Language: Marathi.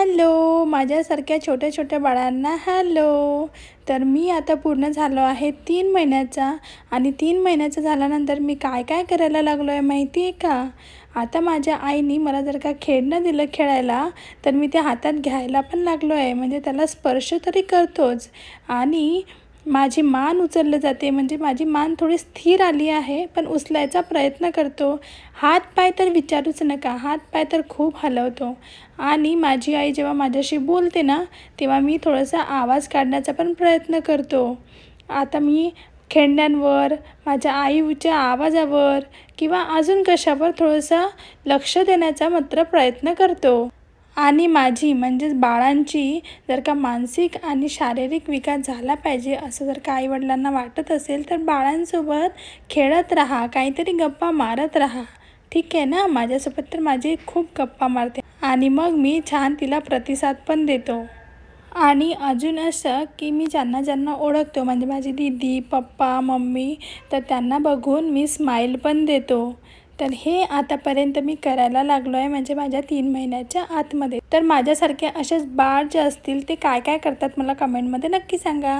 हॅलो माझ्यासारख्या छोट्या छोट्या बाळांना हॅलो. तर मी आता पूर्ण झालो आहे 3 महिन्याचा आणि 3 महिन्याचा झाल्यानंतर मी काय काय करायला लागलो आहे माहिती आहे का? आता माझ्या आईने मला जर का खेळणं दिलं खेळायला तर मी ते हातात घ्यायला पण लागलो आहे, म्हणजे त्याला स्पर्श तरी करतोच. आणि माझी मान उचलली जाते, म्हणजे माझी मान थोडी स्थिर आली आहे, पण उचलायचा प्रयत्न करतो. हातपाय तर विचारूच नका, हातपाय तर खूप हलवतो. आणि माझी आई जेव्हा माझ्याशी बोलते ना तेव्हा मी थोडासा आवाज काढण्याचा पण प्रयत्न करतो. आता मी खेळण्यांवर, माझ्या आईच्या आवाजावर किंवा अजून कशावर थोडंसं लक्ष देण्याचा मात्र प्रयत्न करतो. आणि माझी म्हणजेच बाळांची जर का मानसिक आणि शारीरिक विकास झाला पाहिजे असं जर का आईवडिलांना वाटत असेल तर बाळांसोबत खेळत राहा, काहीतरी गप्पा मारत राहा. ठीक आहे ना? माझ्यासोबत तर माझी खूप गप्पा मारते आणि मग मी छान तिला प्रतिसाद पण देतो. आणि अजून असं की मी ज्यांना ज्यांना ओळखतो, म्हणजे माझी दीदी, पप्पा, मम्मी, तर त्यांना बघून मी स्माईल पण देतो. तर हे आतापर्यंत मी करायला लागलो आहे, म्हणजे माझ्या 3 महिन्याच्या आतमध्ये. तर माझ्यासारखे असेच बाळ जे असतील ते काय काय करतात मला कमेंटमध्ये नक्की सांगा.